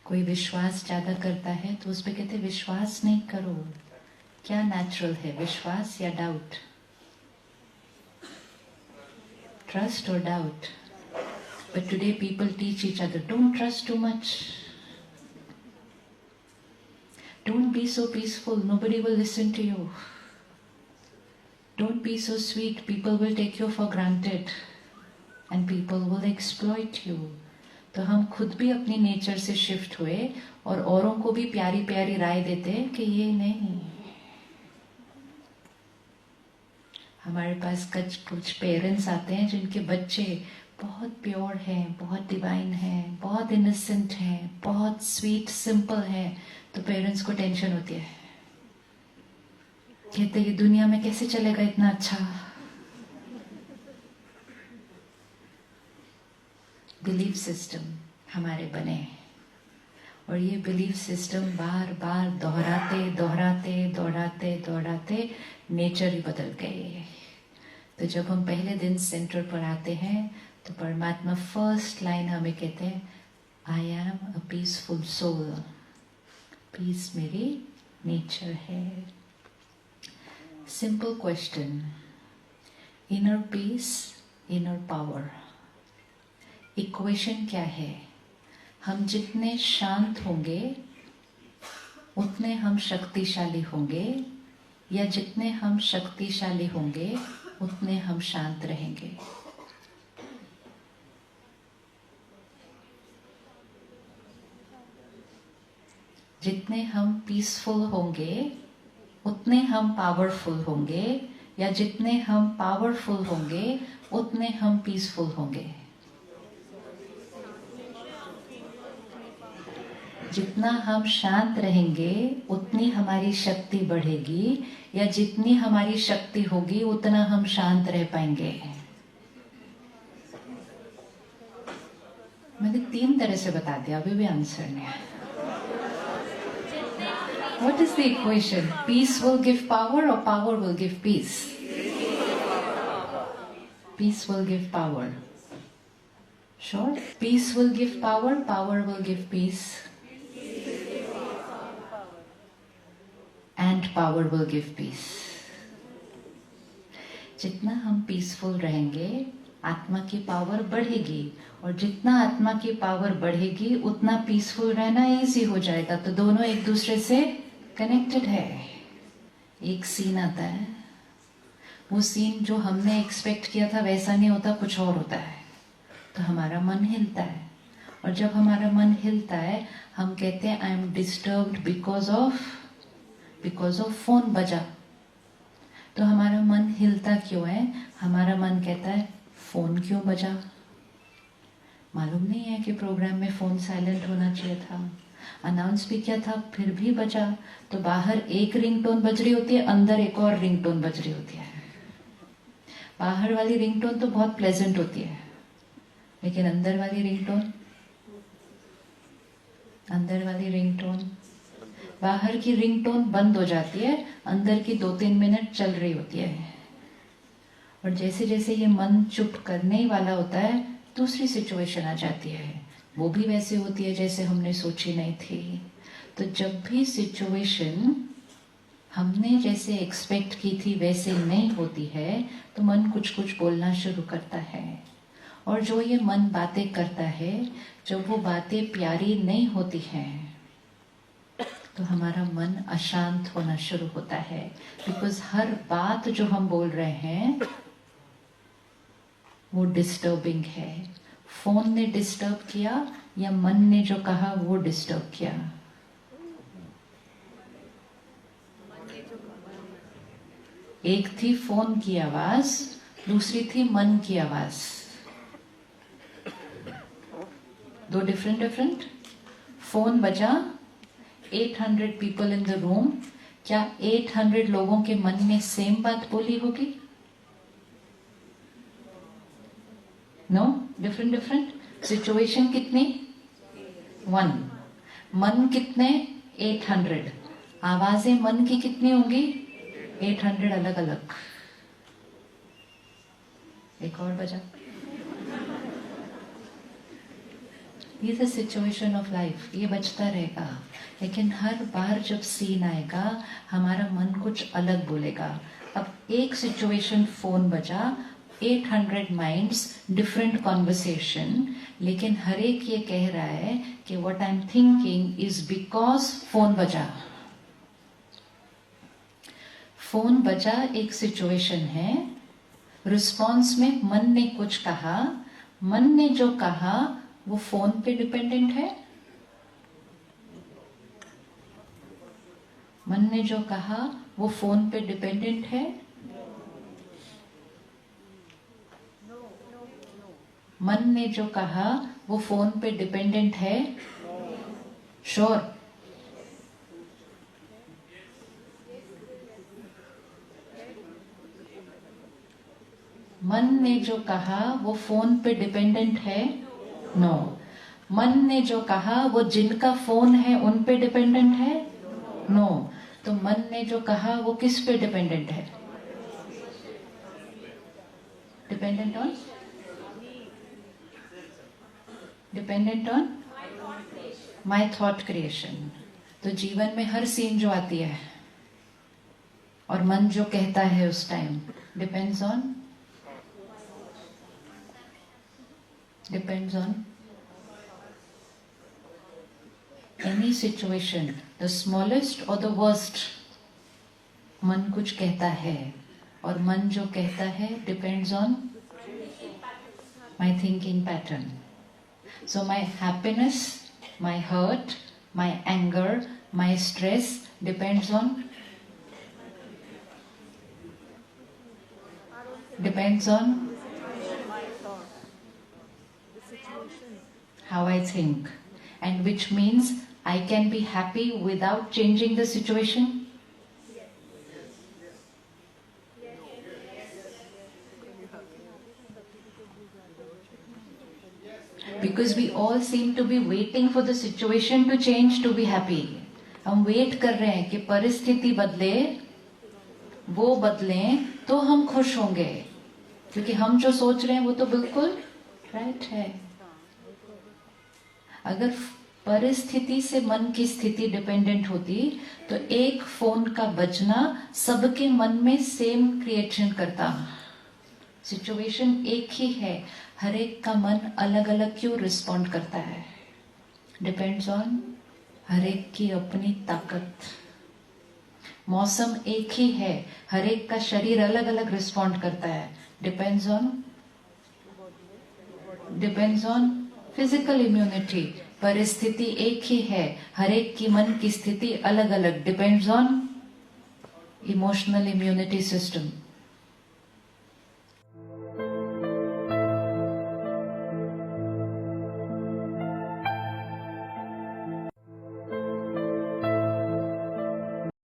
कोई विश्वास ज्यादा करता है तो उस पे कहते विश्वास नहीं करो। क्या नेचुरल है, विश्वास या doubt? Trust or doubt? But today people teach each other, don't trust too much. Don't be so peaceful, nobody will listen to you. Don't be so sweet, people will take you for granted. And people will exploit you. तो हम खुद भी अपनी nature से shift हुए और औरों को भी प्यारी प्यारी राय देते हैं कि ये नहीं। हमारे पास कुछ पेरेंट्स आते हैं जिनके बच्चे बहुत प्योर हैं, बहुत डिवाइन हैं, बहुत इनोसेंट हैं, बहुत स्वीट सिंपल हैं, तो पेरेंट्स को टेंशन होती है। कहते हैं दुनिया में कैसे चलेगा इतना अच्छा। बिलीफ सिस्टम हमारे बने और ये बिलीफ सिस्टम बार बार दोहराते दोहराते दोहराते दोहराते नेचर ही बदल गए। तो जब हम पहले दिन सेंटर पर आते हैं तो परमात्मा फर्स्ट लाइन हमें कहते हैं, I am a peaceful soul. Peace मेरी नेचर है। Simple question, inner peace, inner power, equation क्या है? हम जितने शांत होंगे उतने हम शक्तिशाली होंगे, या जितने हम शक्तिशाली होंगे उतने हम शांत रहेंगे? जितने हम पीसफुल होंगे उतने हम पावरफुल होंगे, या जितने हम पावरफुल होंगे उतने हम पीसफुल होंगे? जितना हम शांत रहेंगे उतनी हमारी शक्ति बढ़ेगी, या जितनी हमारी शक्ति होगी उतना हम शांत रह पाएंगे? मैंने 3 तरह से बता दिया, अभी भी आंसर नहीं है। What is the equation? Peace will give power or power will give peace? Peace will give power. Sure? Peace will give power, power will give peace. And power will give peace. जितना हम peaceful रहेंगे आत्मा की power बढ़ेगी, और जितना आत्मा की पावर बढ़ेगी उतना पीसफुल रहना इजी हो जाएगा। तो दोनों एक दूसरे से कनेक्टेड है। एक सीन आता है, वो सीन जो हमने एक्सपेक्ट किया था वैसा नहीं होता, कुछ और होता है, तो हमारा मन हिलता है। और जब हमारा मन हिलता है हम कहते हैं I M disturbed because of phone बजा। तो हमारा मन हिलता क्यों है? हमारा मन कहता है फोन क्यों बजा? मालूम नहीं है कि प्रोग्राम में फोन साइलेंट होना चाहिए था, अनाउंस भी किया था, फिर भी बजा। तो बाहर एक रिंगटोन बज रही होती है, अंदर एक और रिंगटोन बज रही होती है। बाहर वाली रिंगटोन तो बहुत प्लेजेंट होती है, लेकिन अंदर वाली रिंगटोन बाहर की रिंगटोन बंद हो जाती है, अंदर की 2-3 मिनट चल रही होती है। और जैसे जैसे ये मन चुप करने ही वाला होता है दूसरी सिचुएशन आ जाती है, वो भी वैसे होती है जैसे हमने सोची नहीं थी। तो जब भी सिचुएशन हमने जैसे एक्सपेक्ट की थी वैसे नहीं होती है तो मन कुछ कुछ बोलना शुरू करता है। और जो ये मन बातें करता है, जब वो बातें प्यारी नहीं होती हैं तो हमारा मन अशांत होना शुरू होता है। बिकॉज हर बात जो हम बोल रहे हैं वो डिस्टर्बिंग है। फोन ने डिस्टर्ब किया या मन ने जो कहा वो डिस्टर्ब किया? एक थी फोन की आवाज, दूसरी थी मन की आवाज। दो डिफरेंट। फोन बजा, 800 पीपल इन द रूम, क्या 800 लोगों के मन में सेम बात बोली होगी? No, different. सिचुएशन कितनी? 1। मन कितने? 800। आवाजें मन की कितनी होंगी? 800 अलग अलग। एक और बजा। ये द सिचुएशन ऑफ लाइफ, ये बचता रहेगा। लेकिन हर बार जब सीन आएगा हमारा मन कुछ अलग बोलेगा। अब एक सिचुएशन फोन बजा, 800 माइंड्स, डिफरेंट कॉन्वर्सेशन, लेकिन हर एक ये कह रहा है कि what I am thinking is because phone बजा। फोन बजा एक सिचुएशन है, रिस्पॉन्स में मन ने कुछ कहा, मन ने जो कहा वो फोन पे डिपेंडेंट है। मन ने जो कहा वो फोन पे डिपेंडेंट है। मन ने जो कहा वो फोन पे डिपेंडेंट है। श्योर? मन ने जो कहा वो फोन पे डिपेंडेंट है? नो। मन ने जो कहा वो जिनका फोन है उन पे डिपेंडेंट है? नो। तो मन ने जो कहा वो किस पे डिपेंडेंट है? Dependent on? Dependent on my thought creation. तो जीवन में हर सीन जो आती है और मन जो कहता है उस time depends on any situation, the smallest or the worst, मन कुछ कहता है और मन जो कहता है depends on my thinking pattern. So my happiness, my hurt, my anger, my stress depends on how I think, and which means I can be happy without changing the situation. Because we all seem to be waiting for the situation to change to be happy. हम wait कर रहे हैं कि परिस्थिति बदले, वो बदलें तो हम खुश होंगे, क्योंकि हम जो सोच रहे हैं वो तो बिल्कुल राइट है। अगर परिस्थिति से मन की स्थिति डिपेंडेंट होती तो एक फोन का बजना सबके मन में सेम क्रिएशन करता। सिचुएशन एक ही है, हर एक का मन अलग अलग क्यों रिस्पॉन्ड करता है? डिपेंड्स ऑन हर एक की अपनी ताकत। मौसम एक ही है, हर एक का शरीर अलग अलग रिस्पॉन्ड करता है। Depends on physical immunity. परिस्थिति एक ही है, हर एक की मन की स्थिति अलग अलग। Depends on emotional immunity system.